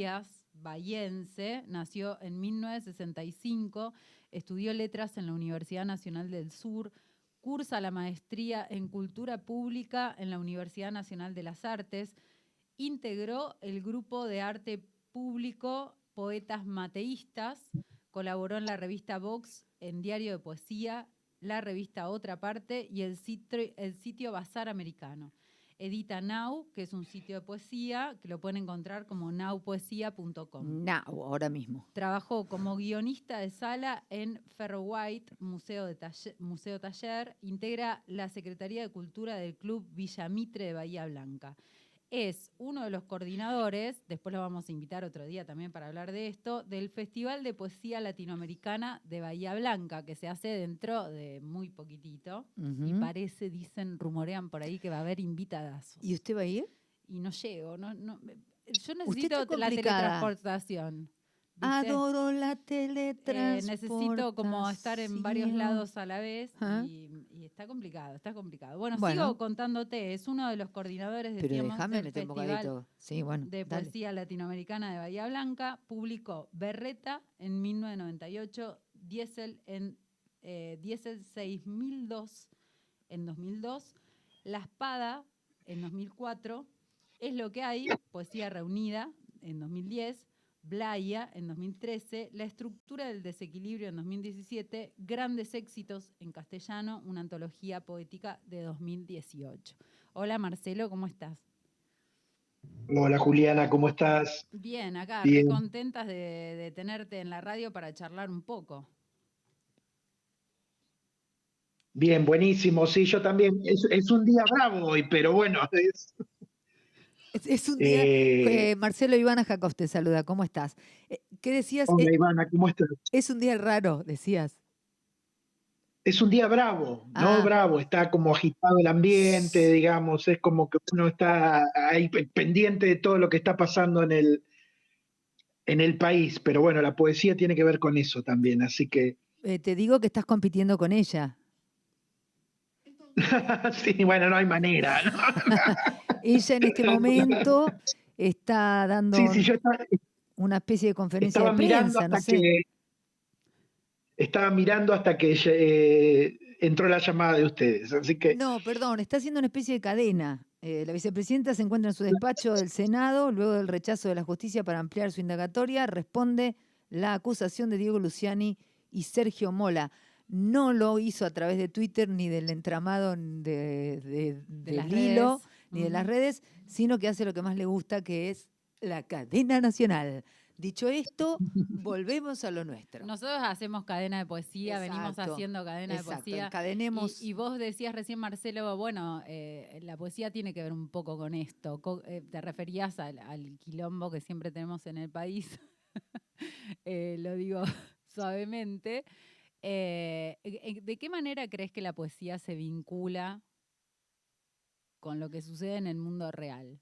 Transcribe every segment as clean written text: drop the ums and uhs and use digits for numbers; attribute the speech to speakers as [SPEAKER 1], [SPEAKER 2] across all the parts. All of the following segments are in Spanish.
[SPEAKER 1] Díaz, bahiense, nació en 1965, estudió letras en la Universidad Nacional del Sur, cursa la maestría en Cultura Pública en la Universidad Nacional de las Artes, integró el grupo de arte público Poetas Mateístas, colaboró en la revista Vox, en Diario de Poesía, la revista Otra Parte y el sitio Bazar Americano. Edita Now, que es un sitio de poesía, que lo pueden encontrar como nowpoesia.com.
[SPEAKER 2] Now, ahora mismo.
[SPEAKER 1] Trabajó como guionista de sala en Ferro White, Museo Taller, integra la Secretaría de Cultura del Club Villa Mitre de Bahía Blanca. Es uno de los coordinadores, después lo vamos a invitar otro día también para hablar de esto, del Festival de Poesía Latinoamericana de Bahía Blanca, que se hace dentro de muy poquitito. Y parece, dicen, rumorean por ahí que va a haber invitadazos.
[SPEAKER 2] ¿Y usted va a ir?
[SPEAKER 1] Y no llego. Yo necesito la teletransportación. ¿Viste?
[SPEAKER 2] Adoro la teletransportación.
[SPEAKER 1] Necesito como estar en varios lados a la vez y está complicado, está complicado. Bueno, sigo contándote, es uno de los coordinadores del Festival de Poesía Latinoamericana de Bahía Blanca, publicó Berreta en 1998, Diesel 6002 en 2002, La Espada en 2004, Es lo que hay, Poesía Reunida en 2010, Blaya en 2013, La estructura del desequilibrio en 2017, Grandes éxitos en castellano, una antología poética de 2018. Hola Marcelo, ¿cómo estás?
[SPEAKER 3] Hola Juliana, ¿cómo estás?
[SPEAKER 1] Bien, acá, re contentas de tenerte en la radio para charlar un poco.
[SPEAKER 3] Bien, buenísimo, sí, yo también. Es un día bravo hoy, pero bueno.
[SPEAKER 2] Es un día. Marcelo Ivana Jacob te saluda, ¿cómo estás? ¿Qué decías?
[SPEAKER 3] Hola Ivana, ¿cómo estás?
[SPEAKER 2] Es un día raro, decías.
[SPEAKER 3] Es un día bravo, ¿no? Bravo, está como agitado el ambiente, digamos, es como que uno está ahí pendiente de todo lo que está pasando en el país, pero bueno, la poesía tiene que ver con eso también, así que...
[SPEAKER 2] Te digo que estás compitiendo con ella.
[SPEAKER 3] Sí, bueno, no hay manera, ¿no?
[SPEAKER 2] Ella en este momento está dando una especie de conferencia de prensa, no sé.
[SPEAKER 3] Estaba mirando hasta que entró la llamada de ustedes, así que...
[SPEAKER 2] No, perdón, está haciendo una especie de cadena. La vicepresidenta se encuentra en su despacho del Senado, luego del rechazo de la justicia para ampliar su indagatoria, responde la acusación de Diego Luciani y Sergio Mola. No lo hizo a través de Twitter ni del entramado del hilo, ni de las redes, sino que hace lo que más le gusta, que es la cadena nacional. Dicho esto, volvemos a lo nuestro.
[SPEAKER 1] Nosotros hacemos cadena de poesía, venimos haciendo cadena de poesía.
[SPEAKER 2] Encadenemos.
[SPEAKER 1] Y vos decías recién, Marcelo, bueno, la poesía tiene que ver un poco con esto. Te referías al quilombo que siempre tenemos en el país. Lo digo suavemente. ¿De qué manera crees que la poesía se vincula con lo que sucede en el mundo real?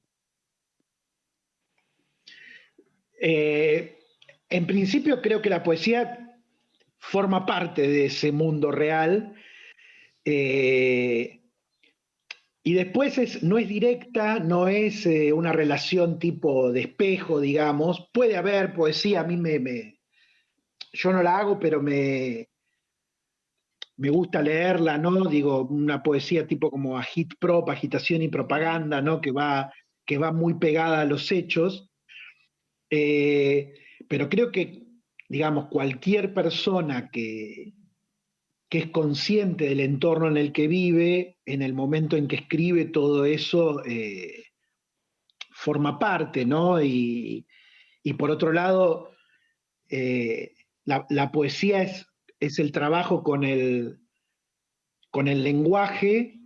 [SPEAKER 3] En principio creo que la poesía forma parte de ese mundo real y después no es directa, no es una relación tipo de espejo, digamos. Puede haber poesía, a mí yo no la hago, pero me gusta leerla, ¿no? Digo, una poesía tipo como agitprop, agitación y propaganda, ¿no? Que va muy pegada a los hechos. Pero creo que, digamos, cualquier persona que es consciente del entorno en el que vive, en el momento en que escribe todo eso, forma parte, ¿no? Y por otro lado, la poesía es el trabajo con el lenguaje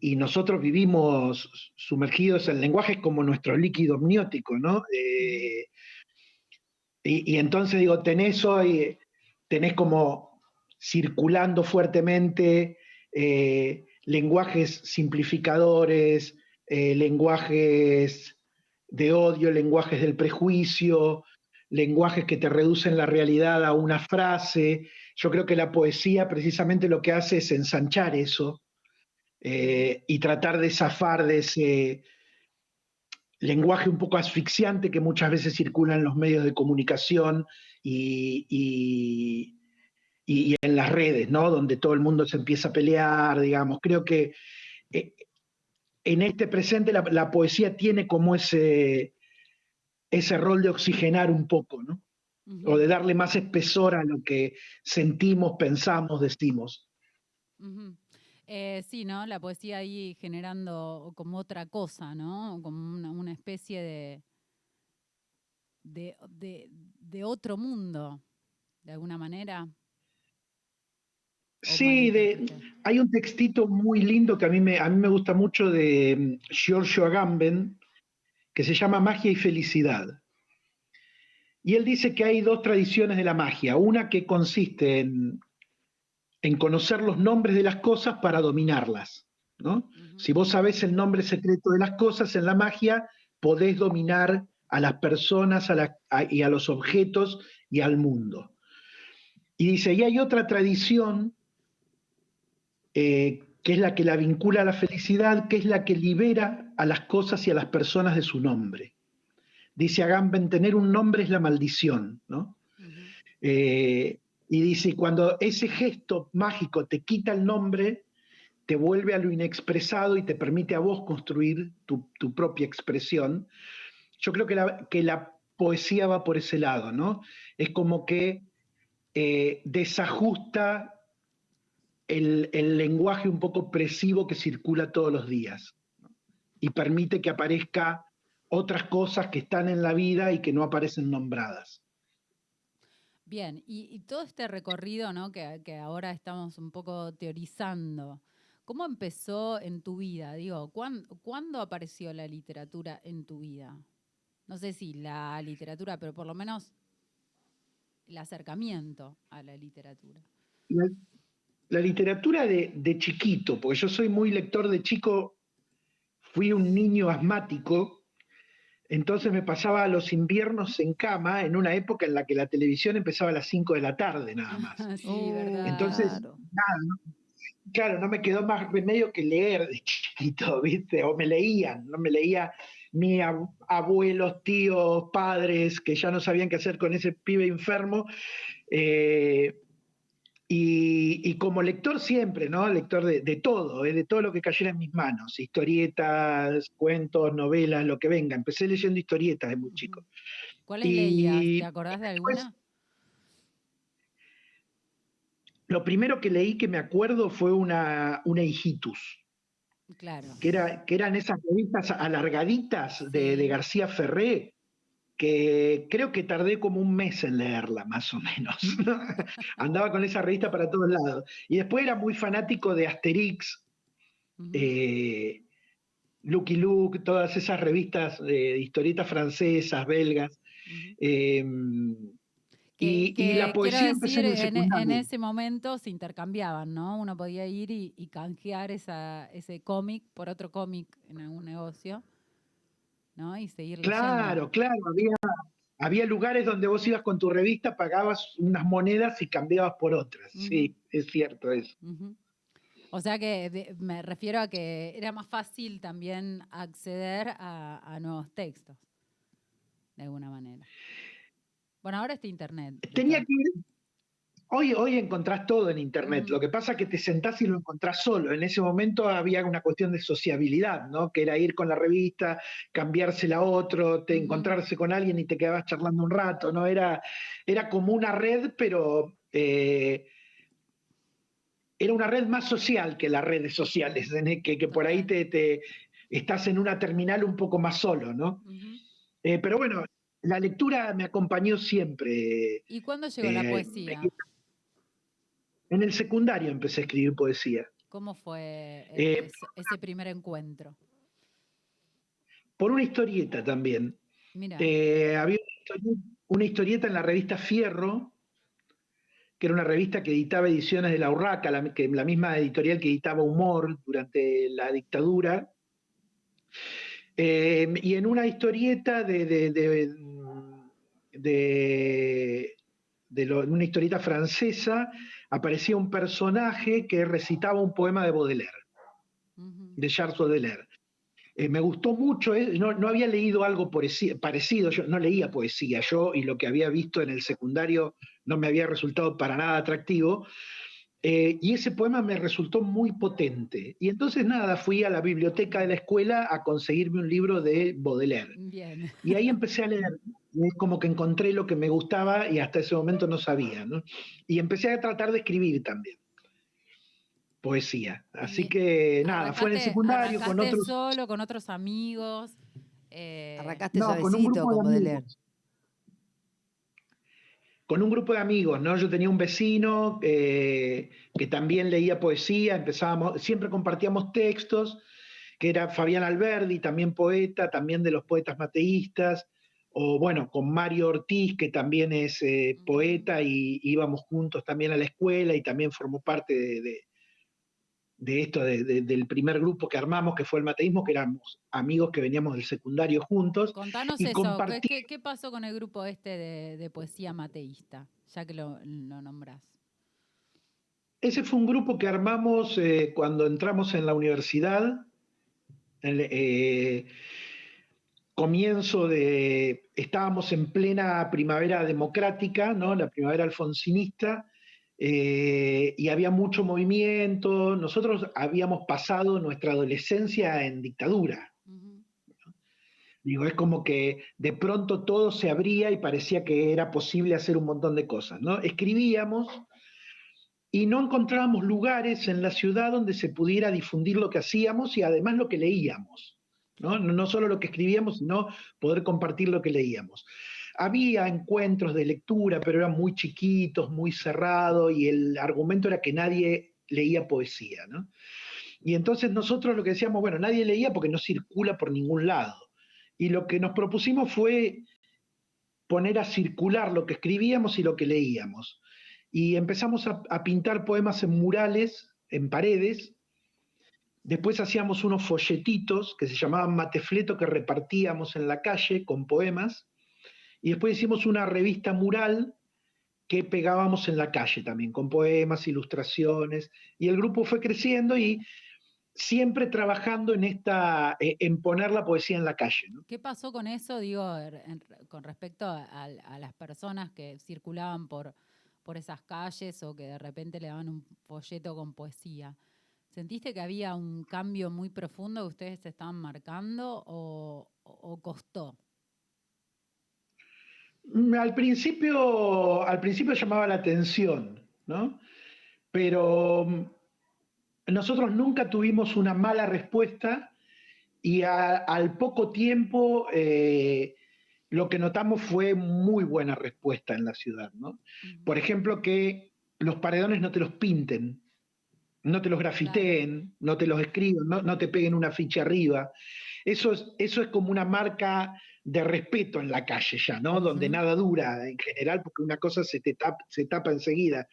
[SPEAKER 3] y nosotros vivimos sumergidos en el lenguaje, es como nuestro líquido amniótico, ¿no? Y entonces digo, tenés como circulando fuertemente lenguajes simplificadores, lenguajes de odio, lenguajes del prejuicio, lenguajes que te reducen la realidad a una frase. Yo creo que la poesía precisamente lo que hace es ensanchar eso y tratar de zafar de lenguaje un poco asfixiante que muchas veces circula en los medios de comunicación y, y en las redes, ¿no? Donde todo el mundo se empieza a pelear, digamos. Creo que eh, en este presente la poesía tiene como ese rol de oxigenar un poco, ¿no? O de darle más espesor a lo que sentimos, pensamos, decimos.
[SPEAKER 1] Sí, ¿no? La poesía ahí generando como otra cosa, ¿no? Como una especie de otro mundo, de alguna manera.
[SPEAKER 3] Sí, hay un textito muy lindo que a mí me gusta mucho de Giorgio Agamben, que se llama Magia y Felicidad. Y él dice que hay dos tradiciones de la magia. Una que consiste en conocer los nombres de las cosas para dominarlas, ¿no? Si vos sabés el nombre secreto de las cosas en la magia, podés dominar a las personas y a los objetos y al mundo. Y dice, y hay otra tradición que es la que la vincula a la felicidad, que es la que libera a las cosas y a las personas de su nombre. Dice Agamben, tener un nombre es la maldición, ¿no? Y dice, cuando ese gesto mágico te quita el nombre, te vuelve a lo inexpresado y te permite a vos construir tu propia expresión. Yo creo que la poesía va por ese lado, ¿no? Es como que desajusta el lenguaje un poco opresivo que circula todos los días, ¿no? Y permite que aparezca otras cosas que están en la vida y que no aparecen nombradas.
[SPEAKER 1] Bien, y todo este recorrido, ¿no? que ahora estamos un poco teorizando, ¿cómo empezó en tu vida? Digo, ¿cuándo apareció la literatura en tu vida? No sé si la literatura, pero por lo menos el acercamiento a la literatura.
[SPEAKER 3] La literatura de chiquito, porque yo soy muy lector de chico, fui un niño asmático, entonces me pasaba los inviernos en cama en una época en la que la televisión empezaba a las 5 de la tarde nada más.
[SPEAKER 1] Sí, verdad.
[SPEAKER 3] Entonces,
[SPEAKER 2] Claro.
[SPEAKER 3] nada, claro, no me quedó más remedio que leer de chiquito, ¿viste? O me leían, no me leía mis abuelos, tíos, padres, que ya no sabían qué hacer con ese pibe enfermo. Eh, y como lector siempre, ¿no? Lector de todo, de todo lo que cayera en mis manos, historietas, cuentos, novelas, lo que venga. Empecé leyendo historietas de muy chico.
[SPEAKER 1] ¿Cuáles leías? ¿Te
[SPEAKER 3] Y
[SPEAKER 1] acordás de
[SPEAKER 3] después,
[SPEAKER 1] alguna?
[SPEAKER 3] lo primero que leí que me acuerdo fue una Hijitus,
[SPEAKER 1] Claro.
[SPEAKER 3] que eran esas revistas alargaditas de
[SPEAKER 1] Sí.
[SPEAKER 3] García Ferré, que creo que tardé como un mes en leerla, más o menos. Andaba con esa revista para todos lados. Y después era muy fanático de Asterix, eh, Lucky Luke, todas esas revistas de historietas francesas, belgas. Eh, y la
[SPEAKER 1] Que quiero
[SPEAKER 3] poesía empecé
[SPEAKER 1] decir,
[SPEAKER 3] en el
[SPEAKER 1] en
[SPEAKER 3] secundario.
[SPEAKER 1] ese momento se intercambiaban, ¿no? Uno podía ir y canjear ese cómic por otro cómic en algún negocio, ¿no? Y seguir leyendo.
[SPEAKER 3] Claro, claro, había lugares donde vos ibas con tu revista, pagabas unas monedas y cambiabas por otras.
[SPEAKER 1] Ujú,
[SPEAKER 3] Sí, es cierto eso.
[SPEAKER 1] ujú. O sea que me refiero a que era más fácil también acceder a nuevos textos, de alguna manera. Bueno, ahora está internet, de
[SPEAKER 3] Tenía
[SPEAKER 1] todo.
[SPEAKER 3] que ir. Hoy encontrás todo en internet.
[SPEAKER 1] Ujú,
[SPEAKER 3] Lo que pasa es que te sentás y lo encontrás solo. En ese momento había una cuestión de sociabilidad, ¿no? Que era ir con la revista, cambiársela a otro,
[SPEAKER 1] ujú.
[SPEAKER 3] encontrarse con alguien y te quedabas charlando un rato, ¿no? Era como una red, pero era una red más social que las redes sociales, que por ahí
[SPEAKER 1] Total.
[SPEAKER 3] te estás en una terminal un poco más solo, ¿no?
[SPEAKER 1] Ujú.
[SPEAKER 3] Pero bueno, la lectura me acompañó siempre.
[SPEAKER 1] ¿Y cuándo llegó la
[SPEAKER 3] Eh,
[SPEAKER 1] poesía?
[SPEAKER 3] en el secundario empecé a escribir poesía.
[SPEAKER 1] ¿Cómo fue
[SPEAKER 3] Eh,
[SPEAKER 1] ese primer encuentro?
[SPEAKER 3] por una historieta también.
[SPEAKER 1] Mira.
[SPEAKER 3] Había una historieta en la revista Fierro, que era una revista que editaba ediciones de La Urraca, la misma editorial que editaba Humor durante la dictadura. Y en una historieta una historieta francesa aparecía un personaje que recitaba un poema de Baudelaire,
[SPEAKER 1] Ujú.
[SPEAKER 3] de Charles Baudelaire. Me gustó mucho, no había leído algo parecido, yo no leía poesía, yo y lo que había visto en el secundario no me había resultado para nada atractivo, y ese poema me resultó muy potente. Y entonces nada, fui a la biblioteca de la escuela a conseguirme un libro de Baudelaire.
[SPEAKER 1] Bien.
[SPEAKER 3] Y ahí empecé a leer, y es como que encontré lo que me gustaba y hasta ese momento no sabía, ¿no? Y empecé a tratar de escribir también poesía. Así
[SPEAKER 1] Y
[SPEAKER 3] que nada, fue en el
[SPEAKER 1] arrancaste,
[SPEAKER 3] secundario con
[SPEAKER 1] arrancaste
[SPEAKER 3] otros,
[SPEAKER 1] solo, con otros amigos.
[SPEAKER 2] Arrancaste
[SPEAKER 3] no, con un
[SPEAKER 2] suavecito,
[SPEAKER 3] grupo de
[SPEAKER 2] como de leer.
[SPEAKER 3] amigos. Con un grupo de amigos, ¿no? Yo tenía un vecino que también leía poesía, empezábamos, siempre compartíamos textos, que era Fabián Alberdi, también poeta, también de los poetas mateístas, o bueno, con Mario Ortiz, que también es
[SPEAKER 1] Ujú.
[SPEAKER 3] poeta, y íbamos juntos también a la escuela y también formó parte de esto, del primer grupo que armamos, que fue el mateísmo, que éramos amigos que veníamos del secundario juntos,
[SPEAKER 1] Contanos
[SPEAKER 3] y
[SPEAKER 1] eso,
[SPEAKER 3] compartíamos.
[SPEAKER 1] ¿qué pasó con el grupo este de poesía mateísta? Ya que lo nombrás.
[SPEAKER 3] Ese fue un grupo que armamos cuando entramos en la universidad, en, estábamos en plena primavera democrática, ¿no? La primavera alfonsinista, y había mucho movimiento. Nosotros habíamos pasado nuestra adolescencia en dictadura.
[SPEAKER 1] Ujú.
[SPEAKER 3] Digo, es como que de pronto todo se abría y parecía que era posible hacer un montón de cosas, ¿no? Escribíamos y no encontrábamos lugares en la ciudad donde se pudiera difundir lo que hacíamos y además lo que leíamos, ¿no?
[SPEAKER 1] Claro.
[SPEAKER 3] No solo lo que escribíamos, sino poder compartir lo que leíamos. Había encuentros de lectura, pero eran muy chiquitos, muy cerrados, y el argumento era que nadie leía poesía, ¿no? Y entonces nosotros lo que decíamos, bueno, nadie leía porque no circula por ningún lado. Y lo que nos propusimos fue poner a circular lo que escribíamos y lo que leíamos. Y empezamos a pintar poemas en murales, en paredes. Después hacíamos unos folletitos que se llamaban matefleto que repartíamos en la calle con poemas. Y después hicimos una revista mural que pegábamos en la calle también, con poemas, ilustraciones. Y el grupo fue creciendo y siempre trabajando en poner la poesía en la calle, ¿no?
[SPEAKER 1] ¿Qué pasó con eso, digo, con respecto a las personas que circulaban por esas calles o que de repente le daban un folleto con poesía? ¿Sentiste que había un cambio muy profundo que ustedes se estaban marcando o costó?
[SPEAKER 3] Al principio llamaba la atención, ¿no? Pero nosotros nunca tuvimos una mala respuesta y al poco tiempo lo que notamos fue muy buena respuesta en la ciudad, ¿no?
[SPEAKER 1] Ujú.
[SPEAKER 3] Por ejemplo, que los paredones no te los pinten, no te los
[SPEAKER 1] Claro.
[SPEAKER 3] grafiteen, no te los escriban, no te peguen una ficha arriba. Eso es como una marca de respeto en la calle ya, ¿no? Donde
[SPEAKER 1] Ujú.
[SPEAKER 3] nada dura en general, porque una cosa se tapa enseguida.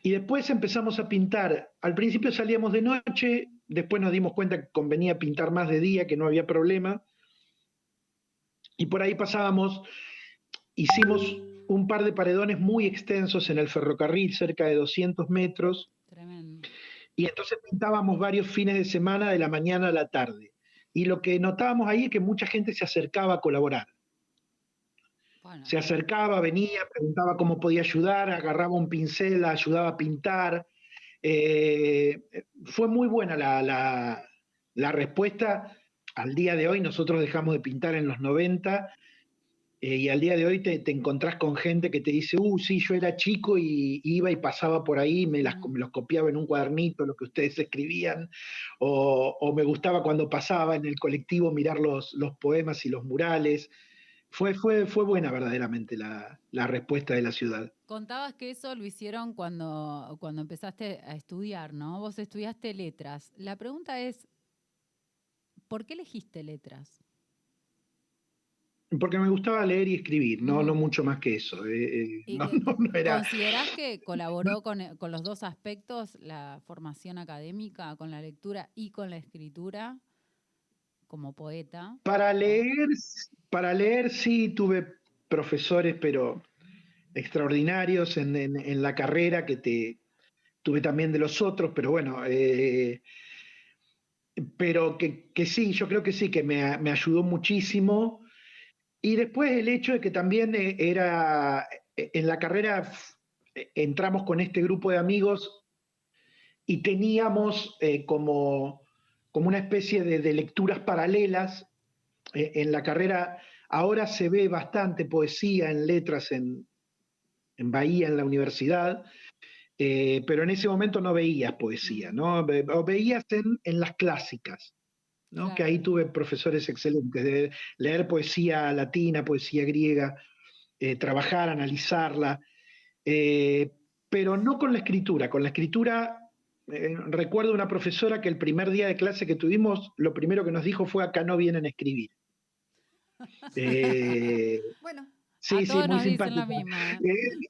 [SPEAKER 3] Y después empezamos a pintar. Al principio salíamos de noche, después nos dimos cuenta que convenía pintar más de día, que no había problema. Y por ahí hicimos un par de paredones muy extensos en el ferrocarril, cerca de 200 metros,
[SPEAKER 1] Tremendo.
[SPEAKER 3] y entonces pintábamos varios fines de semana de la mañana a la tarde. Y lo que notábamos ahí es que mucha gente se acercaba a colaborar.
[SPEAKER 1] Bueno,
[SPEAKER 3] Se acercaba, venía, preguntaba cómo podía ayudar, agarraba un pincel, ayudaba a pintar. Eh, Fue muy buena la respuesta. Al día de hoy nosotros dejamos de pintar en los 90, y al día de hoy te encontrás con gente que te dice, sí, yo era chico y iba y pasaba por ahí,
[SPEAKER 1] ujú.
[SPEAKER 3] me los copiaba en un cuadernito, lo que ustedes escribían, o me gustaba cuando pasaba en el colectivo mirar los poemas y los murales. Fue buena verdaderamente la respuesta de la ciudad.
[SPEAKER 1] Contabas que eso lo hicieron cuando empezaste a estudiar, ¿no? Vos estudiaste letras. La pregunta es, ¿por qué elegiste letras?
[SPEAKER 3] Porque me gustaba leer y escribir, no
[SPEAKER 1] Ujú.
[SPEAKER 3] mucho más que eso.
[SPEAKER 1] ¿Y
[SPEAKER 3] No,
[SPEAKER 1] que
[SPEAKER 3] no era.
[SPEAKER 1] considerás que colaboró con los dos aspectos, la formación académica, con la lectura y con la escritura, como poeta?
[SPEAKER 3] Para
[SPEAKER 1] ¿O?
[SPEAKER 3] leer, para leer sí tuve profesores, pero extraordinarios en la carrera tuve también de los otros, pero bueno, pero que sí, yo creo que sí, que me ayudó muchísimo. Y después el hecho de que también en la carrera entramos con este grupo de amigos y teníamos como una especie de lecturas paralelas. En la carrera ahora se ve bastante poesía en letras en Bahía, en la universidad, pero en ese momento no veías poesía, ¿no? O veías en las clásicas, ¿no? Que
[SPEAKER 1] Claro.
[SPEAKER 3] ahí tuve profesores excelentes, de leer poesía latina, poesía griega, trabajar, analizarla, eh, pero no con la escritura. Con la escritura, recuerdo una profesora que el primer día de clase que tuvimos, lo primero que nos dijo fue: acá no vienen a escribir. Eh,
[SPEAKER 2] Bueno,
[SPEAKER 1] A
[SPEAKER 3] sí, sí,
[SPEAKER 1] todos
[SPEAKER 3] muy
[SPEAKER 1] nos dicen lo
[SPEAKER 3] simpática.
[SPEAKER 1] mismo, ¿eh?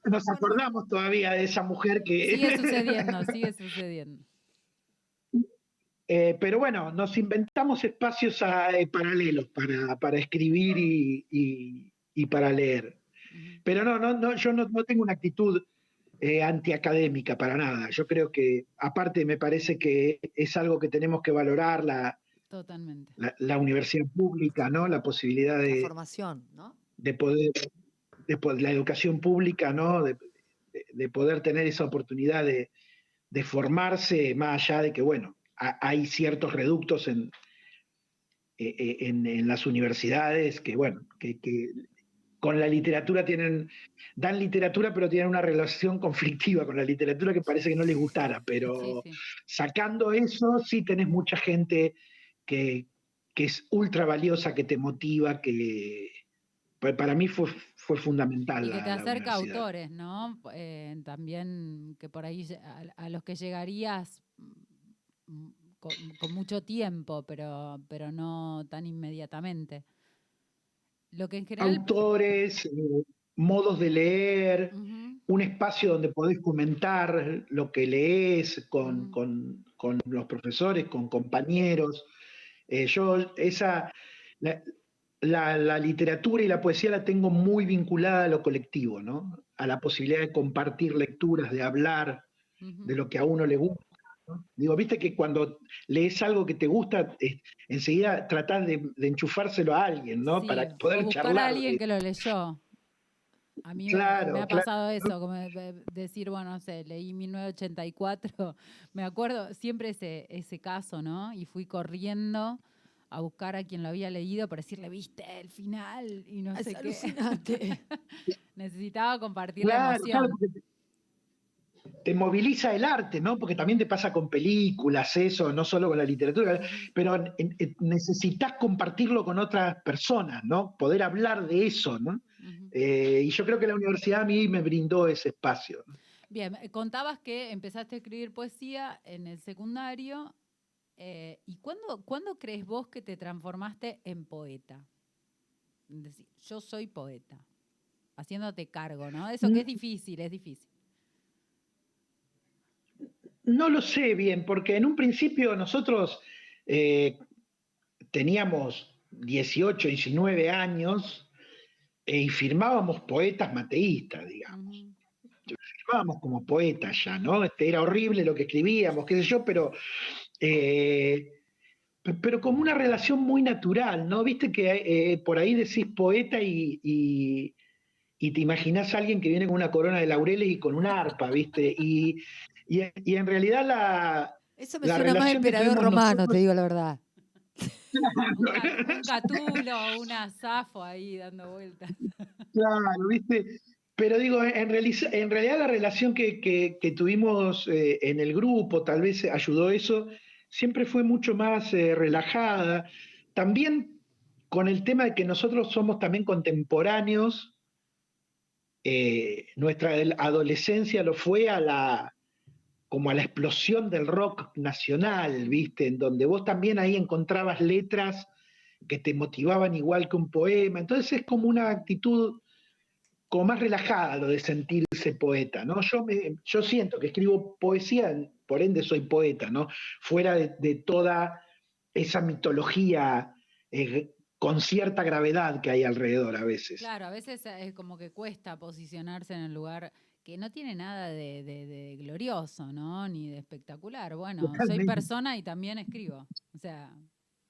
[SPEAKER 3] Nos
[SPEAKER 2] bueno,
[SPEAKER 3] acordamos todavía de esa mujer que...
[SPEAKER 1] Sigue sucediendo, sigue sucediendo.
[SPEAKER 3] Pero bueno, nos inventamos espacios paralelos para escribir y para leer.
[SPEAKER 1] Ujú.
[SPEAKER 3] Pero no, yo no tengo una actitud antiacadémica para nada. Yo creo que, aparte, me parece que es algo que tenemos que valorar,
[SPEAKER 1] Totalmente.
[SPEAKER 3] la universidad pública, ¿no? La posibilidad
[SPEAKER 2] la formación, ¿no?
[SPEAKER 3] de poder, la educación pública, ¿no? De poder tener esa oportunidad de formarse, más allá de que, bueno, hay ciertos reductos en las universidades que, bueno, que con la literatura dan literatura, pero tienen una relación conflictiva con la literatura que parece que no les gustara,
[SPEAKER 1] Sí,
[SPEAKER 3] pero
[SPEAKER 1] sí.
[SPEAKER 3] sacando eso, sí tenés mucha gente que, que es ultra valiosa, que te motiva, que para mí fue fundamental
[SPEAKER 1] Y que te
[SPEAKER 3] la
[SPEAKER 1] acerca a
[SPEAKER 3] universidad.
[SPEAKER 1] autores, ¿no? También que por ahí a los que llegarías con mucho tiempo, pero no tan inmediatamente. Lo que en general...
[SPEAKER 3] Autores, modos de leer,
[SPEAKER 1] Ujú,
[SPEAKER 3] un espacio donde podés comentar lo que lees
[SPEAKER 1] ujú.
[SPEAKER 3] con los profesores, con compañeros. Yo la, la literatura y la poesía la tengo muy vinculada a lo colectivo, ¿no? A la posibilidad de compartir lecturas, de hablar de
[SPEAKER 1] Ujú.
[SPEAKER 3] lo que a uno le gusta, ¿no? Digo, viste que cuando lees algo que te gusta, enseguida tratás de enchufárselo a alguien, ¿no?
[SPEAKER 1] Sí,
[SPEAKER 3] Para
[SPEAKER 1] o
[SPEAKER 3] poder
[SPEAKER 1] buscar a
[SPEAKER 3] charlar
[SPEAKER 1] alguien
[SPEAKER 3] de...
[SPEAKER 1] que lo leyó. A mí me
[SPEAKER 3] Claro,
[SPEAKER 1] ha
[SPEAKER 3] claro.
[SPEAKER 1] pasado eso, como decir, bueno, no sé, leí 1984, me acuerdo siempre ese caso, ¿no? Y fui corriendo a buscar a quien lo había leído para decirle, viste, el final y no
[SPEAKER 2] Es
[SPEAKER 1] sé qué.
[SPEAKER 2] alucinante.
[SPEAKER 1] Necesitaba compartir la
[SPEAKER 3] Claro, claro,
[SPEAKER 1] emoción.
[SPEAKER 3] porque te moviliza el arte, ¿no? Porque también te pasa con películas, eso, no solo con la literatura,
[SPEAKER 1] Ujú,
[SPEAKER 3] pero necesitas compartirlo con otras personas, ¿no? Poder hablar de eso, ¿no?
[SPEAKER 1] ujú.
[SPEAKER 3] Y yo creo que la universidad a mí me brindó ese espacio, ¿no?
[SPEAKER 1] Bien, contabas que empezaste a escribir poesía en el secundario. ¿Y cuándo crees vos que te transformaste en poeta? Es decir, yo soy poeta, haciéndote cargo, ¿no? Eso que es difícil, es difícil.
[SPEAKER 3] No lo sé bien, porque en un principio nosotros eh, teníamos 18, 19 años y firmábamos poetas mateístas, digamos.
[SPEAKER 1] Ujú,
[SPEAKER 3] Firmábamos como poetas ya, ¿no? Era horrible lo que escribíamos, qué sé yo, eh, pero como una relación muy natural, ¿no? Viste que por ahí decís poeta y te imaginás a alguien que viene con una corona de laureles y con una arpa, ¿viste? Y en realidad
[SPEAKER 2] Eso me
[SPEAKER 3] la
[SPEAKER 2] suena más a
[SPEAKER 3] relación que
[SPEAKER 2] emperador
[SPEAKER 3] tuvimos
[SPEAKER 2] romano, te
[SPEAKER 3] nosotros...
[SPEAKER 2] digo la verdad.
[SPEAKER 1] un Catulo o una Safo ahí dando vueltas.
[SPEAKER 3] Claro, ¿viste? Pero digo, en realidad la relación que tuvimos en el grupo, tal vez ayudó eso, siempre fue mucho más relajada. También con el tema de que nosotros somos también contemporáneos, nuestra adolescencia lo fue como a la explosión del rock nacional,
[SPEAKER 1] Ujú.
[SPEAKER 3] ¿viste? En donde vos también ahí encontrabas letras que te motivaban igual que un poema. Entonces es como una actitud como más relajada lo de sentirse poeta, ¿no? Yo siento que escribo poesía, por ende soy poeta, ¿no? Fuera de toda esa mitología con cierta gravedad que hay alrededor a veces.
[SPEAKER 1] Claro, a veces es como que cuesta posicionarse en el lugar que no tiene nada de glorioso, ¿no? Ni de espectacular. Bueno, soy
[SPEAKER 3] Totalmente.
[SPEAKER 1] persona y también escribo, o sea,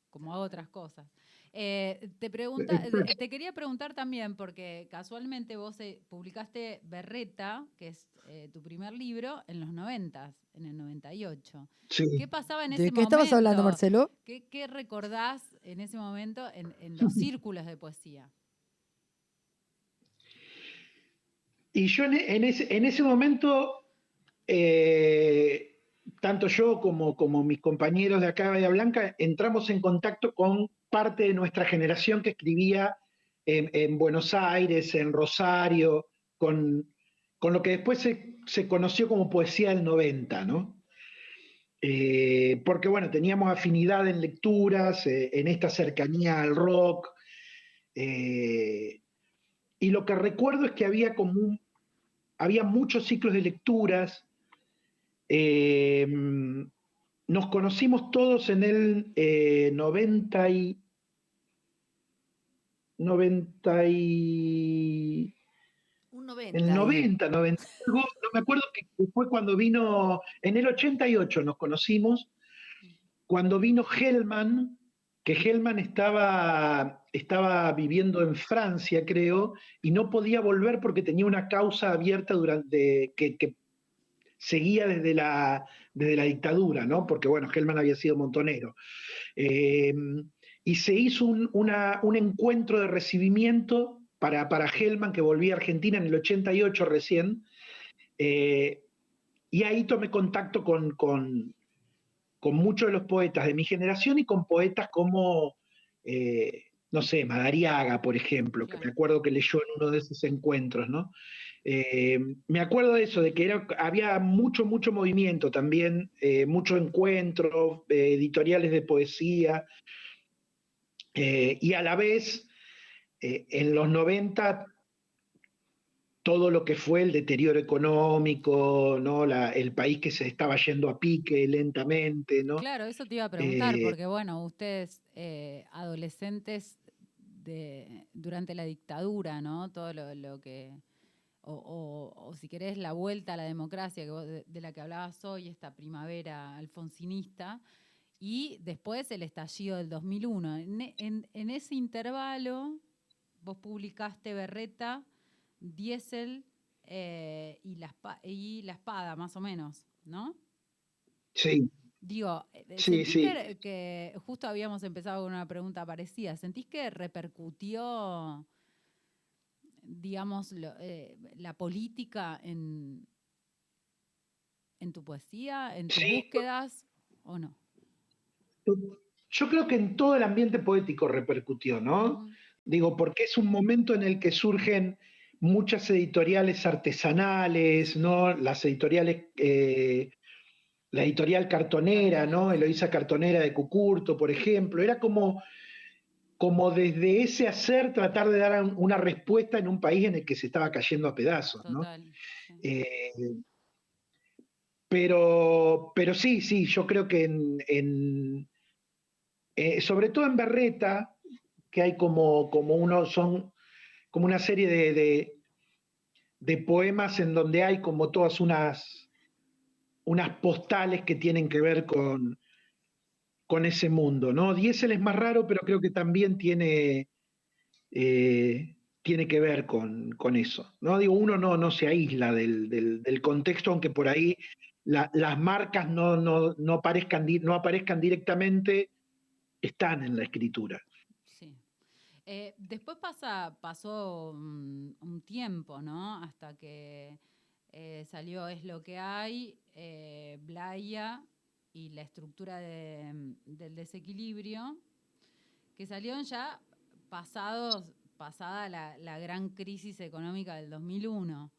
[SPEAKER 1] como hago otras cosas.
[SPEAKER 3] Exacto.
[SPEAKER 1] Te quería preguntar también, porque casualmente vos publicaste Berreta, que es tu primer libro, en los 90, en el 98.
[SPEAKER 3] Sí.
[SPEAKER 1] ¿Qué pasaba en
[SPEAKER 2] ¿De
[SPEAKER 1] ese
[SPEAKER 2] qué estabas hablando,
[SPEAKER 1] momento?
[SPEAKER 2] Marcelo?
[SPEAKER 1] ¿Qué recordás en ese momento en los círculos de poesía?
[SPEAKER 3] Y yo en ese momento, eh, tanto yo como mis compañeros de acá de Bahía Blanca, entramos en contacto con parte de nuestra generación que escribía en Buenos Aires, en Rosario, con lo que después se conoció como poesía del 90, ¿no? Porque bueno, teníamos afinidad en lecturas, en esta cercanía al rock, eh, y lo que recuerdo es que había muchos ciclos de lecturas. Nos conocimos todos en el 90 y
[SPEAKER 2] Un
[SPEAKER 3] en el
[SPEAKER 2] 90 ahí.
[SPEAKER 3] 90 algo, no me acuerdo que fue cuando vino, en el 88 nos conocimos, cuando vino Hellman, que Hellman estaba viviendo en Francia, creo, y no podía volver porque tenía una causa abierta que seguía desde la dictadura, ¿no? Porque, bueno, Hellman había sido montonero. Eh, y se hizo un encuentro de recibimiento para Hellman, que volvía a Argentina en el 88 recién, eh, y ahí tomé contacto con muchos de los poetas de mi generación y con poetas como, no sé, Madariaga, por ejemplo, que
[SPEAKER 1] Claro.
[SPEAKER 3] me acuerdo que leyó en uno de esos encuentros, ¿no? Me acuerdo de eso, de que había mucho movimiento también, mucho encuentro, editoriales de poesía, y a la vez, en los 90 todo lo que fue el deterioro económico, ¿no? El país que se estaba yendo a pique lentamente, ¿no?
[SPEAKER 1] Claro, eso te iba a preguntar,
[SPEAKER 3] Eh,
[SPEAKER 1] porque bueno, ustedes adolescentes durante la dictadura, ¿no? Todo lo que, o si querés, la vuelta a la democracia de la que hablabas hoy, esta primavera alfonsinista, y después el estallido del 2001. En ese intervalo, vos publicaste Berreta, Diesel y la Espada, más o menos, ¿no?
[SPEAKER 3] sí,
[SPEAKER 1] Digo,
[SPEAKER 3] sí,
[SPEAKER 1] ¿sentís
[SPEAKER 3] sí.
[SPEAKER 1] que justo habíamos empezado con una pregunta parecida? ¿Sentís que repercutió, digamos, la política en tu poesía, en tus
[SPEAKER 3] Sí,
[SPEAKER 1] búsquedas o no?
[SPEAKER 3] yo creo que en todo el ambiente poético repercutió, ¿no?
[SPEAKER 1] Ujú.
[SPEAKER 3] Digo, porque es un momento en el que surgen muchas editoriales artesanales, ¿no? La editorial Cartonera,
[SPEAKER 1] Cartonera,
[SPEAKER 3] ¿no?
[SPEAKER 1] sí.
[SPEAKER 3] Eloísa Cartonera de Cucurto, por ejemplo. Era como desde ese hacer tratar de dar una respuesta en un país en el que se estaba cayendo a pedazos, ¿no?
[SPEAKER 1] Total. Sí.
[SPEAKER 3] Eh, pero sí, sí, yo creo que sobre todo en Berreta, que hay son como una serie de poemas en donde hay como todas unas postales que tienen que ver con ese mundo, ¿no? Diesel es más raro, pero creo que también tiene que ver con eso, ¿no? Digo, uno no se aísla del contexto, aunque por ahí las marcas no aparezcan directamente, están en la escritura.
[SPEAKER 1] Sí. Después pasó un tiempo, ¿no? Hasta que salió Es lo que hay, Blaya y la estructura del desequilibrio, que salieron ya pasada la gran crisis económica del 2001.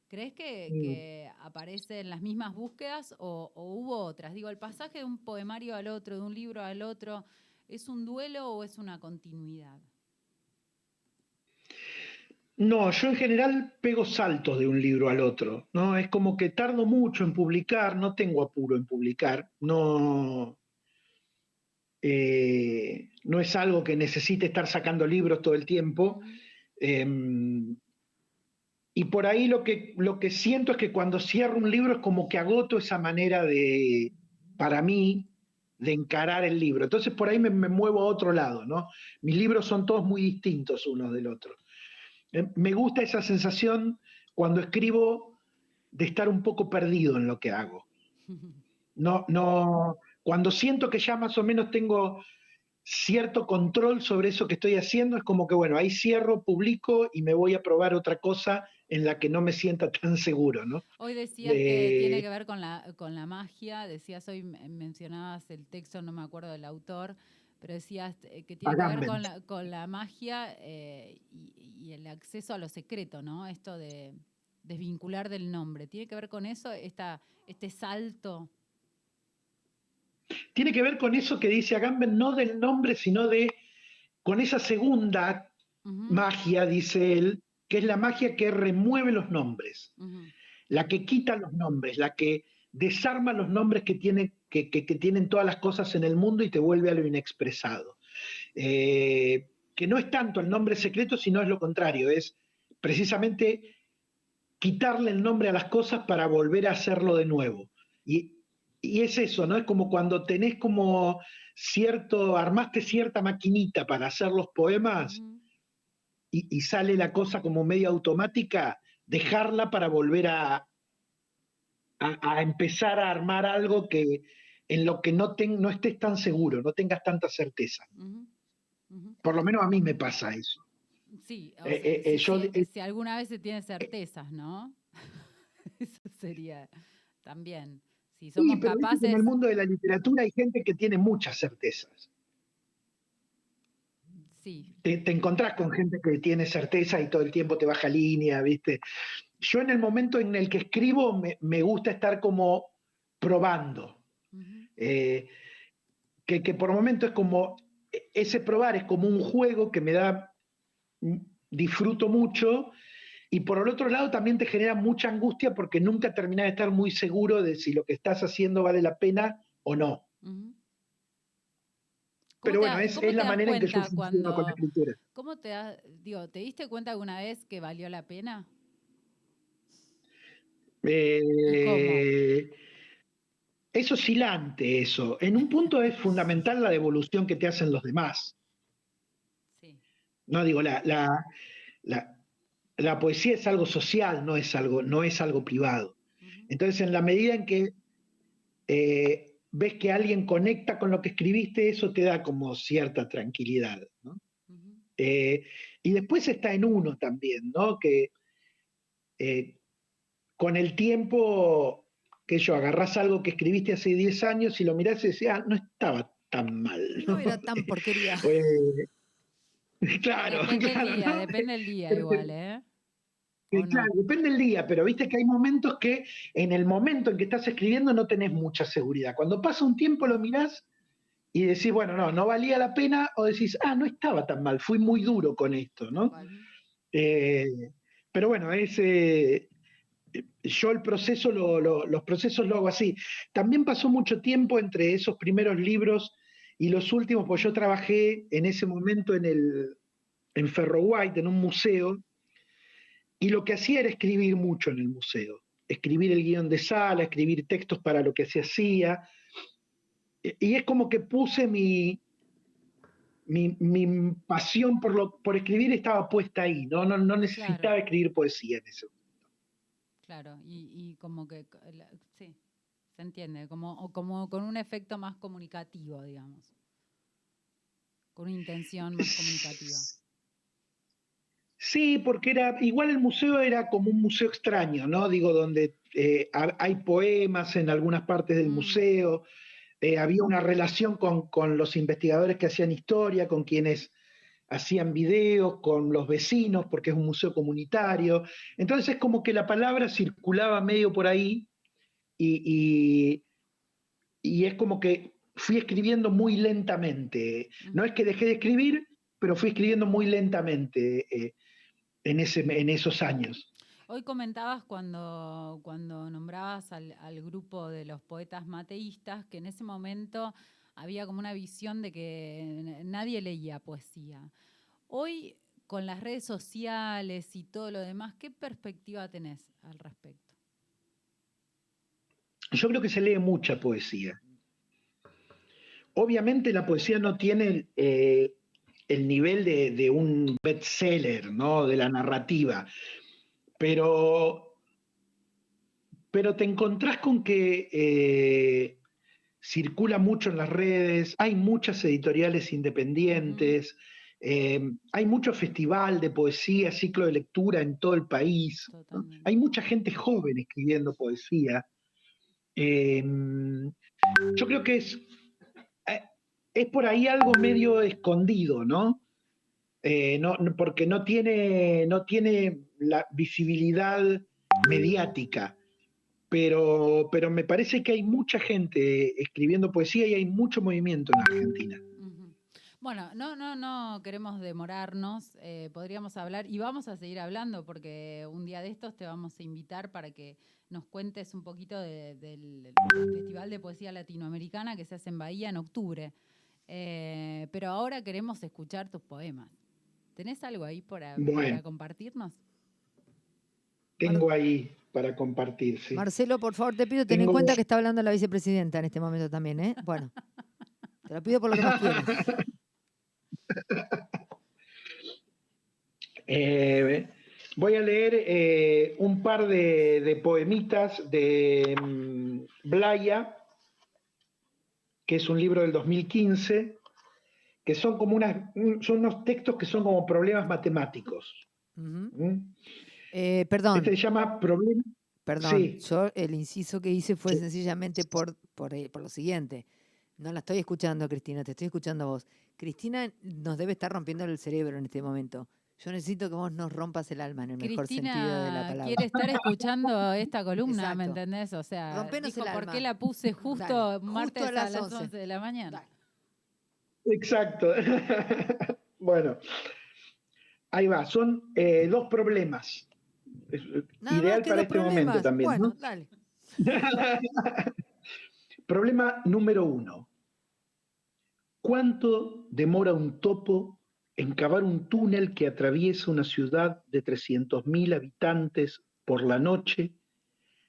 [SPEAKER 1] ¿Crees
[SPEAKER 3] Mm.
[SPEAKER 1] que aparecen las mismas búsquedas o hubo otras? Digo, el pasaje de un poemario al otro, de un libro al otro, ¿es un duelo o es una continuidad?
[SPEAKER 3] No, yo en general pego saltos de un libro al otro, ¿no? Es como que tardo mucho en publicar, no tengo apuro en publicar, no es algo que necesite estar sacando libros todo el tiempo.
[SPEAKER 1] Ujú.
[SPEAKER 3] Eh, Y por ahí lo que siento es que cuando cierro un libro es como que agoto esa manera de, para mí, de encarar el libro. Entonces por ahí me muevo a otro lado, ¿no? Mis libros son todos muy distintos unos del otro. Me gusta esa sensación cuando escribo de estar un poco perdido en lo que hago. No, no, cuando siento que ya más o menos tengo cierto control sobre eso que estoy haciendo, es como que, bueno, ahí cierro, publico y me voy a probar otra cosa en la que no me sienta tan seguro, ¿no?
[SPEAKER 1] Hoy decías que tiene
[SPEAKER 3] De,
[SPEAKER 1] que ver con la magia, decías hoy, mencionabas el texto, no me acuerdo del autor, pero decías que tiene que ver
[SPEAKER 3] Agamben.
[SPEAKER 1] con la magia y el acceso a lo secreto, ¿no? Esto de desvincular del nombre. ¿Tiene que ver con eso, este salto?
[SPEAKER 3] Tiene que ver con eso que dice Agamben, no del nombre, sino de, con esa segunda
[SPEAKER 1] Ujú,
[SPEAKER 3] magia, dice él, que es la magia que remueve los nombres,
[SPEAKER 1] ujú,
[SPEAKER 3] la que quita los nombres, la que desarma los nombres que tienen todas las cosas en el mundo y te vuelve a lo inexpresado. Que no es tanto el nombre secreto, sino es lo contrario, es precisamente quitarle el nombre a las cosas para volver a hacerlo de nuevo. Y es eso, ¿no? Es como cuando tenés como armaste cierta maquinita para hacer los poemas
[SPEAKER 1] ujú,
[SPEAKER 3] y sale la cosa como medio automática, dejarla para volver a empezar a armar algo que en lo que no estés tan seguro, no tengas tanta certeza.
[SPEAKER 1] ujú, ujú.
[SPEAKER 3] Por lo menos a mí me pasa eso.
[SPEAKER 1] Sí, o sea, si,
[SPEAKER 3] Yo,
[SPEAKER 1] si alguna vez se tiene certezas, ¿no? Eso sería también. Si
[SPEAKER 3] sí,
[SPEAKER 1] somos
[SPEAKER 3] pero viste que en el
[SPEAKER 1] capaces,
[SPEAKER 3] mundo de la literatura hay gente que tiene muchas certezas.
[SPEAKER 1] sí.
[SPEAKER 3] Te encontrás con gente que tiene certeza y todo el tiempo te baja línea, ¿viste? Yo en el momento en el que escribo me gusta estar como probando.
[SPEAKER 1] Ujú,
[SPEAKER 3] Eh, que por momento es como, ese probar es como un juego que me da, disfruto mucho, y por el otro lado también te genera mucha angustia porque nunca terminás de estar muy seguro de si lo que estás haciendo vale la pena o no.
[SPEAKER 1] ujú.
[SPEAKER 3] Pero bueno,
[SPEAKER 1] ¿Cómo
[SPEAKER 3] es
[SPEAKER 1] te
[SPEAKER 3] la
[SPEAKER 1] das
[SPEAKER 3] manera en que yo
[SPEAKER 1] cuenta
[SPEAKER 3] funciono con la
[SPEAKER 1] cuando,
[SPEAKER 3] escritura.
[SPEAKER 1] digo, ¿te diste cuenta alguna vez que valió la pena? ¿Y cómo?
[SPEAKER 3] Eh, es oscilante eso. En un punto es fundamental la devolución que te hacen los demás.
[SPEAKER 1] Sí.
[SPEAKER 3] No digo, la, la poesía es algo social, no es algo privado.
[SPEAKER 1] Ujú,
[SPEAKER 3] Entonces, en la medida en que ves que alguien conecta con lo que escribiste, eso te da como cierta tranquilidad, ¿no?
[SPEAKER 1] ujú,
[SPEAKER 3] Eh, y después está en uno también, ¿no? Que eh, con el tiempo, que yo agarrás algo que escribiste hace 10 años y lo mirás y decís, ah, no estaba tan mal,
[SPEAKER 2] No era
[SPEAKER 3] ¿no?
[SPEAKER 2] tan porquería.
[SPEAKER 3] Eh, claro, claro, ¿no?
[SPEAKER 1] Depende del día igual, ¿eh? ¿O
[SPEAKER 3] Claro,
[SPEAKER 1] no?
[SPEAKER 3] depende del día, pero viste que hay momentos que en el momento en que estás escribiendo no tenés mucha seguridad. Cuando pasa un tiempo lo mirás y decís, bueno, no, no valía la pena, o decís, ah, no estaba tan mal, fui muy duro con esto,
[SPEAKER 2] Tal
[SPEAKER 3] ¿no?
[SPEAKER 2] cual.
[SPEAKER 1] Ujú,
[SPEAKER 3] Eh, pero bueno, yo el proceso, los procesos lo hago así. También pasó mucho tiempo entre esos primeros libros y los últimos, pues yo trabajé en ese momento en Ferro White, en un museo, y lo que hacía era escribir mucho en el museo, escribir el guión de sala, escribir textos para lo que se hacía, y es como que puse mi pasión por escribir estaba puesta ahí, no
[SPEAKER 1] claro,
[SPEAKER 3] necesitaba escribir poesía en eso.
[SPEAKER 1] claro. Y como que, sí, se entiende, o como con un efecto más comunicativo, digamos, con una intención más comunicativa.
[SPEAKER 3] Sí, porque igual el museo era como un museo extraño, ¿no? Digo, donde hay poemas en algunas partes del
[SPEAKER 1] Mm,
[SPEAKER 3] museo, había una relación con los investigadores que hacían historia, con quienes hacían videos, con los vecinos, porque es un museo comunitario. Entonces es como que la palabra circulaba medio por ahí y, y es como que fui escribiendo muy lentamente. No
[SPEAKER 1] ujú.
[SPEAKER 3] es que dejé de escribir, pero fui escribiendo muy lentamente en esos años.
[SPEAKER 1] Hoy comentabas cuando nombrabas al grupo de los poetas mateístas que en ese momento había como una visión de que nadie leía poesía. Hoy, con las redes sociales y todo lo demás, ¿qué perspectiva tenés al respecto?
[SPEAKER 3] Yo creo que se lee mucha poesía. Obviamente la poesía no tiene el nivel de un bestseller, ¿no? De la narrativa, pero, pero te encontrás con que circula mucho en las redes, hay muchas editoriales independientes, hay mucho festival de poesía, ciclo de lectura en todo el país, ¿no?
[SPEAKER 1] Totalmente.
[SPEAKER 3] Hay mucha gente joven escribiendo poesía. Eh, yo creo que es por ahí algo medio escondido, ¿no? Porque no tiene la visibilidad mediática, pero me parece que hay mucha gente escribiendo poesía y hay mucho movimiento en Argentina.
[SPEAKER 1] Bueno, no queremos demorarnos, podríamos hablar y vamos a seguir hablando porque un día de estos te vamos a invitar para que nos cuentes un poquito del Festival de Poesía Latinoamericana que se hace en Bahía en octubre. Pero ahora queremos escuchar tus poemas. ¿Tenés algo ahí para
[SPEAKER 3] Bueno,
[SPEAKER 1] compartirnos?
[SPEAKER 3] tengo ahí para compartir, sí.
[SPEAKER 2] Marcelo, por favor, te pido, ten en
[SPEAKER 3] Tengo...
[SPEAKER 2] cuenta que está hablando la vicepresidenta en este momento también, ¿eh? Bueno, te lo pido por lo que más quieras.
[SPEAKER 3] Voy a leer un par de poemitas de Blaya, que es un libro del 2015, que son como son unos textos que son como problemas matemáticos.
[SPEAKER 2] Perdón.
[SPEAKER 3] Este se llama Problema.
[SPEAKER 2] Perdón,
[SPEAKER 3] Sí.
[SPEAKER 2] yo el inciso que hice fue sencillamente por lo siguiente. No la estoy escuchando, Cristina, te estoy escuchando a vos. Cristina nos debe estar rompiendo el cerebro en este momento. Yo necesito que vos nos rompas el alma en el mejor sentido de la palabra.
[SPEAKER 1] Cristina quiere estar escuchando esta columna,
[SPEAKER 2] Exacto.
[SPEAKER 1] ¿me entendés? O sea,
[SPEAKER 2] Rompenos
[SPEAKER 1] dijo,
[SPEAKER 2] el
[SPEAKER 1] ¿por
[SPEAKER 2] alma.
[SPEAKER 1] qué la puse justo
[SPEAKER 2] Dale,
[SPEAKER 1] martes
[SPEAKER 2] justo
[SPEAKER 1] a las 11 de la mañana?
[SPEAKER 2] Dale.
[SPEAKER 3] Exacto. Bueno, ahí va. Son dos problemas.
[SPEAKER 2] Nada
[SPEAKER 3] Ideal
[SPEAKER 2] más que
[SPEAKER 3] para
[SPEAKER 2] dos
[SPEAKER 3] este momento
[SPEAKER 2] problemas.
[SPEAKER 3] también,
[SPEAKER 2] Bueno,
[SPEAKER 3] ¿no?
[SPEAKER 2] dale.
[SPEAKER 3] Problema número 1. ¿Cuánto demora un topo en cavar un túnel que atraviesa una ciudad de 300.000 habitantes por la noche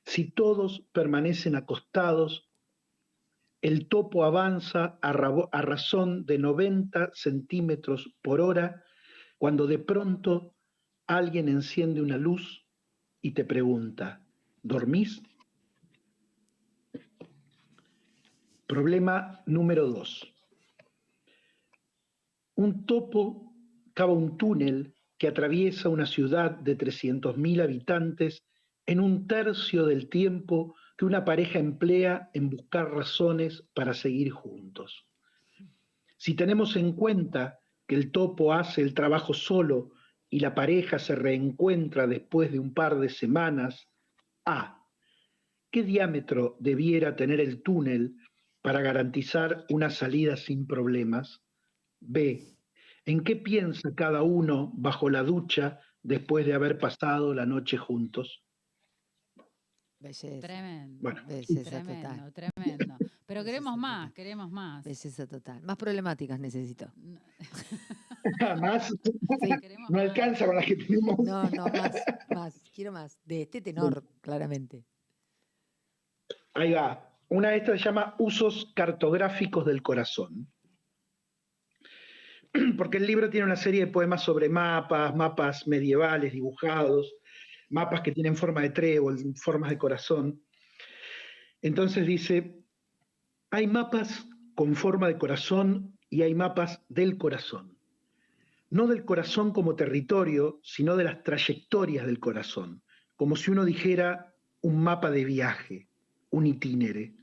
[SPEAKER 3] si todos permanecen acostados? El topo avanza a razón de 90 centímetros por hora cuando de pronto alguien enciende una luz y te pregunta, ¿dormís? Problema número 2. Un topo cava un túnel que atraviesa una ciudad de 300.000 habitantes en un tercio del tiempo que una pareja emplea en buscar razones para seguir juntos. Si tenemos en cuenta que el topo hace el trabajo solo y la pareja se reencuentra después de un par de semanas, A. ¿Qué diámetro debiera tener el túnel para garantizar una salida sin problemas? B. ¿En qué piensa cada uno bajo la ducha después de haber pasado la noche juntos?
[SPEAKER 2] Belleza.
[SPEAKER 1] Tremendo.
[SPEAKER 3] Bueno,
[SPEAKER 2] Belleza total.
[SPEAKER 1] Tremendo. Pero queremos más,
[SPEAKER 2] total.
[SPEAKER 1] queremos más.
[SPEAKER 2] Belleza total. Más problemáticas necesito.
[SPEAKER 3] ¿Más?
[SPEAKER 1] Sí, queremos
[SPEAKER 3] No
[SPEAKER 1] más.
[SPEAKER 3] alcanza con las que tenemos.
[SPEAKER 2] No, más. Quiero más. De este tenor, claramente.
[SPEAKER 3] Ahí va. Una de estas se llama Usos cartográficos del corazón. Porque el libro tiene una serie de poemas sobre mapas medievales dibujados, mapas que tienen forma de trébol, formas de corazón. Entonces dice, hay mapas con forma de corazón y hay mapas del corazón. No del corazón como territorio, sino de las trayectorias del corazón, como si uno dijera un mapa de viaje, un itinere.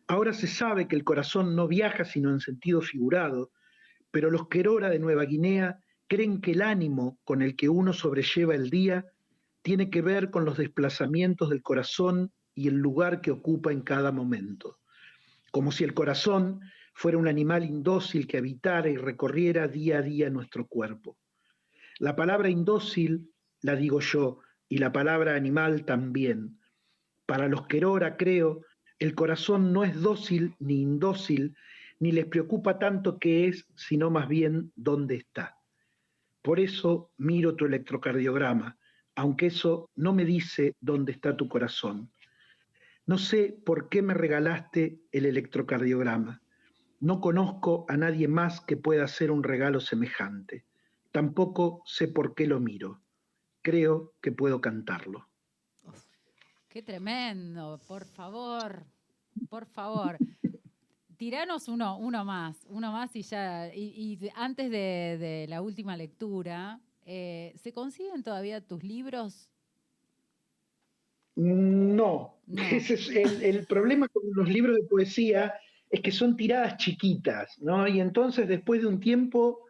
[SPEAKER 3] Ahora se sabe que el corazón no viaja sino en sentido figurado, pero los Querora de Nueva Guinea creen que el ánimo con el que uno sobrelleva el día tiene que ver con los desplazamientos del corazón y el lugar que ocupa en cada momento, como si el corazón fuera un animal indócil que habitara y recorriera día a día nuestro cuerpo. La palabra indócil la digo yo y la palabra animal también. Para los Querora, creo, el corazón no es dócil ni indócil, ni les preocupa tanto qué es, sino más bien dónde está. Por eso miro tu electrocardiograma, aunque eso no me dice dónde está tu corazón. No sé por qué me regalaste el electrocardiograma. No conozco a nadie más que pueda hacer un regalo semejante. Tampoco sé por qué lo miro. Creo que puedo cantarlo.
[SPEAKER 1] Qué tremendo, por favor, por favor. Tiranos uno más y ya. Y antes de la última lectura, ¿se consiguen todavía tus libros?
[SPEAKER 3] No,
[SPEAKER 1] No.
[SPEAKER 3] ese es el problema con los libros de poesía, es que son tiradas chiquitas, ¿no? Y entonces después de un tiempo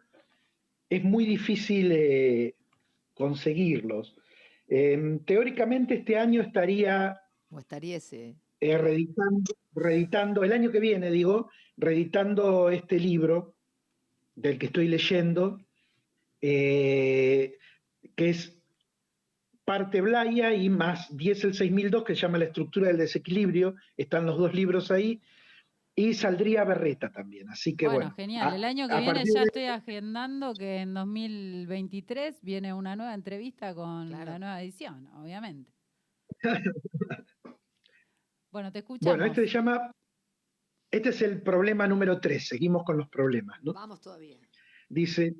[SPEAKER 3] es muy difícil conseguirlos. Teóricamente este año estaría
[SPEAKER 2] O estaría ese.
[SPEAKER 3] reeditando, el año que viene, digo, reeditando este libro del que estoy leyendo, que es parte Blaya y más 10 el 6002, que se llama La estructura del desequilibrio, están los dos libros ahí, y saldría Berreta también. Así que
[SPEAKER 1] Bueno,
[SPEAKER 3] bueno,
[SPEAKER 1] genial. El año que
[SPEAKER 3] a
[SPEAKER 1] viene
[SPEAKER 3] partir
[SPEAKER 1] ya
[SPEAKER 3] de...
[SPEAKER 1] estoy agendando que en 2023 viene una nueva entrevista con
[SPEAKER 2] Claro.
[SPEAKER 1] la nueva edición, obviamente. Bueno, te
[SPEAKER 3] Bueno,
[SPEAKER 1] escuchamos.
[SPEAKER 3] este se llama, este es el problema número 3, seguimos con los problemas, ¿no?
[SPEAKER 2] Vamos todavía.
[SPEAKER 3] Dice,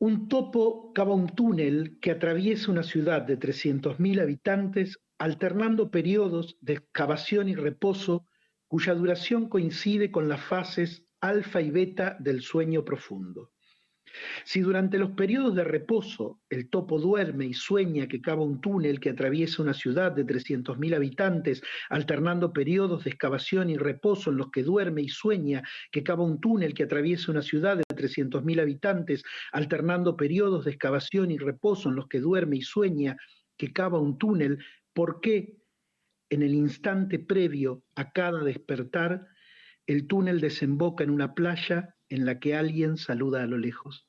[SPEAKER 3] un topo cava un túnel que atraviesa una ciudad de 300.000 habitantes, alternando periodos de excavación y reposo cuya duración coincide con las fases alfa y beta del sueño profundo. Si durante los periodos de reposo el topo duerme y sueña que cava un túnel que atraviesa una ciudad de 300.000 habitantes, alternando periodos de excavación y reposo en los que duerme y sueña que cava un túnel que atraviesa una ciudad de 300.000 habitantes, alternando periodos de excavación y reposo en los que duerme y sueña que cava un túnel, ¿por qué en el instante previo a cada despertar el túnel desemboca en una playa en la que alguien saluda a lo lejos?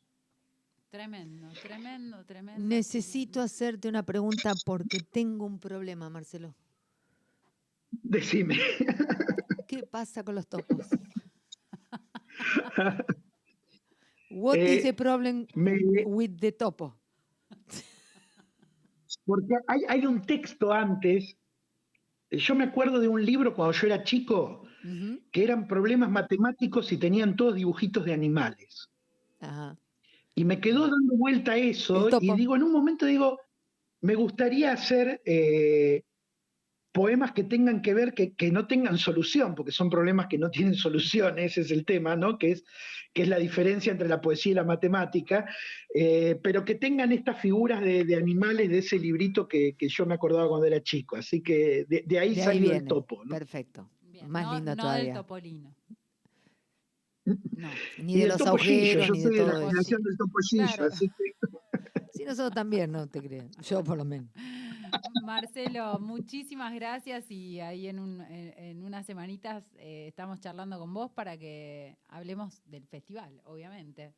[SPEAKER 1] Tremendo, tremendo, tremendo.
[SPEAKER 2] Necesito hacerte una pregunta porque tengo un problema, Marcelo.
[SPEAKER 3] Decime.
[SPEAKER 2] ¿Qué pasa con los topos? What is the problem with the topo?
[SPEAKER 3] Porque hay un texto antes, yo me acuerdo de un libro cuando yo era chico, que eran problemas matemáticos y tenían todos dibujitos de animales.
[SPEAKER 2] Ajá.
[SPEAKER 3] Y me quedó dando vuelta eso y digo, en un momento digo, me gustaría hacer poemas que tengan que ver, que no tengan solución, porque son problemas que no tienen solución, ese es el tema, ¿no? Que es la diferencia entre la poesía y la matemática, pero que tengan estas figuras de animales de ese librito que yo me acordaba cuando era chico. Así que de ahí salió el topo, ¿no?
[SPEAKER 2] Perfecto.
[SPEAKER 1] Bien,
[SPEAKER 2] Más lindo
[SPEAKER 1] no
[SPEAKER 2] todavía.
[SPEAKER 1] del topolino. No.
[SPEAKER 2] Ni de los agujeros, ni de todo eso.
[SPEAKER 3] Yo soy de la generación del topollillo,
[SPEAKER 1] Claro.
[SPEAKER 3] así que...
[SPEAKER 2] Sí, nosotros también, no te crees. Yo por lo menos.
[SPEAKER 1] Marcelo, muchísimas gracias y ahí en unas semanitas estamos charlando con vos para que hablemos del festival, obviamente.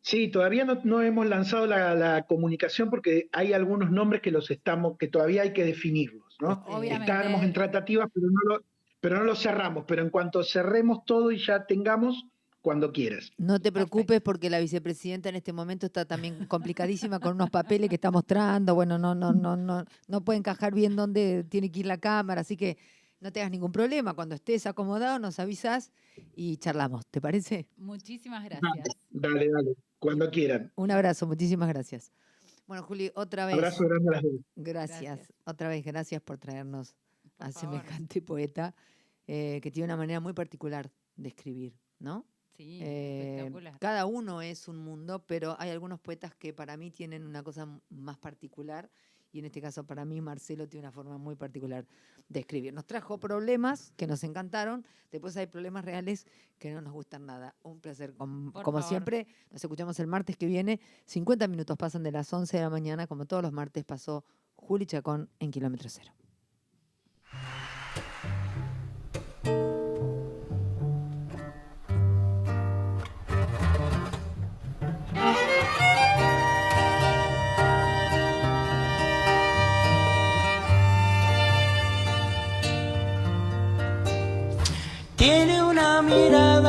[SPEAKER 3] Sí, todavía no hemos lanzado la comunicación porque hay algunos nombres que todavía hay que definirlos, ¿no?
[SPEAKER 1] Obviamente.
[SPEAKER 3] Estamos en tratativas, pero no lo cerramos, pero en cuanto cerremos todo y ya tengamos, cuando quieras.
[SPEAKER 2] No te preocupes porque la vicepresidenta en este momento está también complicadísima con unos papeles que está mostrando. Bueno, no puede encajar bien dónde tiene que ir la cámara, así que no tengas ningún problema. Cuando estés acomodado nos avisas y charlamos, ¿te parece?
[SPEAKER 1] Muchísimas gracias.
[SPEAKER 3] Dale, cuando quieran.
[SPEAKER 2] Un abrazo, muchísimas gracias. Bueno, Juli, otra vez.
[SPEAKER 3] Abrazo grande a las dos.
[SPEAKER 2] Gracias. Otra vez, gracias por traernos a semejante poeta que tiene una manera muy particular de escribir, ¿no?
[SPEAKER 1] Sí, espectacular.
[SPEAKER 2] Cada uno es un mundo, pero hay algunos poetas que para mí tienen una cosa más particular y en este caso para mí Marcelo tiene una forma muy particular de escribir. Nos trajo problemas que nos encantaron, después hay problemas reales que no nos gustan nada. Un placer, como siempre, nos escuchamos el martes que viene. 50 minutos pasan de las 11 de la mañana, como todos los martes pasó Juli Chacón en Kilómetro Cero.
[SPEAKER 4] Tiene una mirada